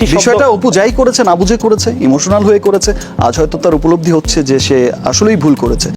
একটি বিষয়টা অপু যাই করেছে না বুঝে করেছে, ইমোশনাল হয়ে করেছে। আজ হয়তো তার উপলব্ধি হচ্ছে যে সে আসলেই ভুল করেছে।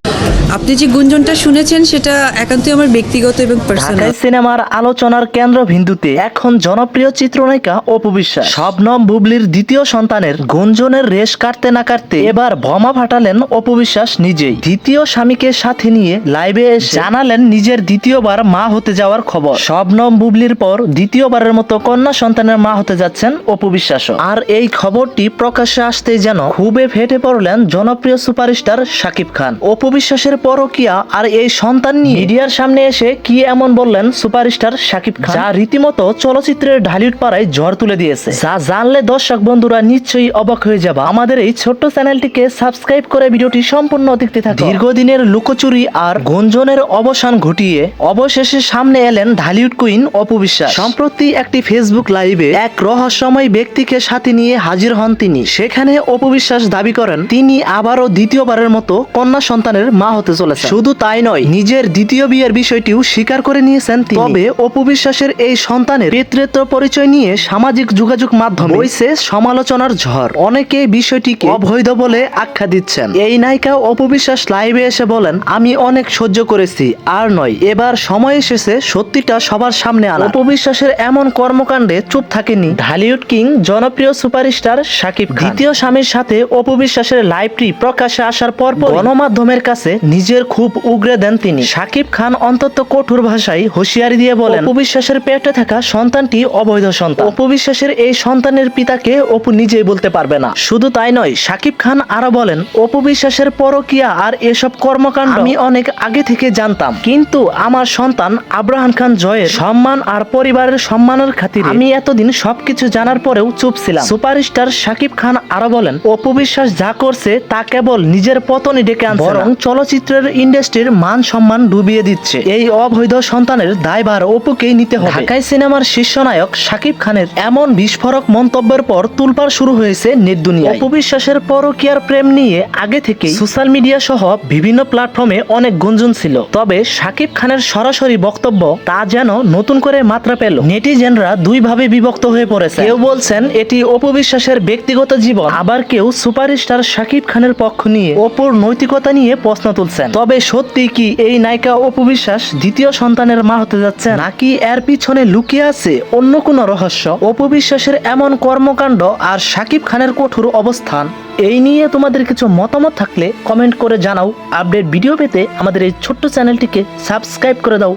আপনি যে গুঞ্জনটা শুনেছেন সেটা একান্তই আমার ব্যক্তিগত এবং পার্সোনাল। ঢাকাই সিনেমার আলোচনার কেন্দ্রবিন্দুতে এখন জনপ্রিয় চিত্রনায়িকা অপু বিশ্বাস। শবনম বুবলির দ্বিতীয় সন্তানের গুঞ্জনের রেশ কাটতে না কাটতে এবার বোমা ফাটালেন অপু বিশ্বাস নিজেই। দ্বিতীয় স্বামীকে সাথে নিয়ে লাইভে এসে জানালেন নিজের দ্বিতীয়বার মা হতে যাওয়ার খবর। শবনম বুবলির পর দ্বিতীয়বারের মতো কন্যা সন্তানের মা হতে যাচ্ছেন অপু বিশ্বাসও। আর এই খবরটি প্রকাশ্যে আসতেই যেন খুবই ফেটে পড়লেন জনপ্রিয় সুপারস্টার শাকিব খান। অপু বিশ্বাসের পরকীয়া আর এই সন্তান নিয়ে মিডিয়ার সামনে এসে কি এমন বললেন সুপারস্টার শাকিব খান, যা রীতিমতো চলচ্চিত্রের ঢালিউড পাড়ায় ঝড় তুলে দিয়েছে। যা জানলে দর্শক বন্ধুরা নিশ্চয়ই অবাক হয়ে যাবে। আমাদের এই ছোট্ট চ্যানেলটিকে সাবস্ক্রাইব করে ভিডিওটি সম্পূর্ণ দেখতে থাকুন। দীর্ঘদিনের লুকোচুরি আর গুঞ্জনের অবসান ঘটিয়ে অবশেষে সামনে এলেন ঢালিউড কুইন অপু বিশ্বাস। সম্প্রতি একটি ফেসবুক লাইভে এক রহস্যময় ব্যক্তিকে সাথে নিয়ে হাজির হন তিনি। সেখানে অপু বিশ্বাস দাবি করেন তিনি আবারও দ্বিতীয়বারের মতো কন্যা সন্তানের মা হতে চলেছে। শুধু তাই নয়, নিজের দ্বিতীয় বিয়ের বিষয়টিও স্বীকার করে নিয়েছেন তিনি। তবে অপু বিশ্বাসের এই সন্তানের পিতৃত্ব পরিচয় নিয়ে সামাজিক যোগাযোগ মাধ্যমে বইছে সমালোচনার ঝড়। অনেকে বিষয়টিকে অবৈধ বলে আখ্যা দিচ্ছেন। এই নায়িকা অপু বিশ্বাস লাইভে এসে বলেন, আমি অনেক সহ্য করেছি, আর নয়, এবার সময় এসেছে সত্যিটা সবার সামনে আনা। অপু বিশ্বাসের এমন কর্মকাণ্ডে চুপ থাকেনি ঢালিউড কিং জনপ্রিয় সুপারস্টার শাকিব খান। দ্বিতীয় স্বামীর সাথে অপু বিশ্বাসের লাইভটি প্রকাশ্যে আসার পর গণমাধ্যমের কাছে নিজের খুব উগরে দেন তিনি। শাকিব খান অন্তত কঠোর ভাষায় হুঁশিয়ারি দিয়ে বলেন অপু বিশ্বাসের পেটে থাকা সন্তানটি অবৈধ সন্তান। অপু বিশ্বাসের এই সন্তানের পিতাকে অপু নিজেই বলতে পারবে না। শুধু তাই নয়, শাকিব খান আরো বলেন অপু বিশ্বাসের পরকীয়া আর এসব কর্মকাণ্ড আমি অনেক আগে থেকে জানতাম, কিন্তু আমার সন্তান আব্রাহাম খান জয়ের সম্মান আর পরিবারের সম্মানের খাতিরে আমি এতদিন সবকিছু জানার পরেও চুপ ছিলাম। সুপারস্টার শাকিব খান আরো বলেন অপু বিশ্বাস যা করছে তা কেবল নিজের পতনই ডেকে আনছে, বরং চলচ্চিত্রের ইন্ডাস্ট্রির মান সম্মান ডুবিয়ে দিচ্ছে। এই অবৈধ সন্তানের দায়ভার অপুকেই নিতে হবে। ঢাকাই সিনেমার শীর্ষ নায়ক শাকিব খানের এমন বিস্ফোরক মন্তব্যের পর তুলপাড় শুরু হয়েছে নেট দুনিয়ায়। অপু বিশ্বাসের পরকীয়ার প্রেম নিয়ে আগে থেকেই সোশ্যাল মিডিয়া সহ বিভিন্ন প্ল্যাটফর্মে অনেক গুঞ্জন ছিল। তবে শাকিব খানের সরাসরি বক্তব্য তা যেন নতুন করে মাত্রা পেল। নেটিজেনরা দুই ভাবে বিভক্ত হয়ে পড়েছে। কেউ বলছেন এটি অপু বিশ্বাসের ব্যক্তিগত জীবন, আবার কেউ সুপারস্টার শাকিব খানের পক্ষ নিয়ে অপুর নৈতিকতা নিয়ে প্রশ্ন তুলছেন। তবে সত্যি কি এই নায়িকা অপু বিশ্বাস দ্বিতীয় সন্তানের মা হতে যাচ্ছে, নাকি এর পিছনে লুকিয়ে আছে অন্য কোনো রহস্য? অপু বিশ্বাসের এমন কর্মকাণ্ড আর শাকিব খানের কঠোর অবস্থান, এই নিয়ে তোমাদের কিছু মতামত থাকলে কমেন্ট করে জানাও। আপডেট ভিডিও পেতে আমাদের এই ছোট্ট চ্যানেলটিকে সাবস্ক্রাইব করে দাও।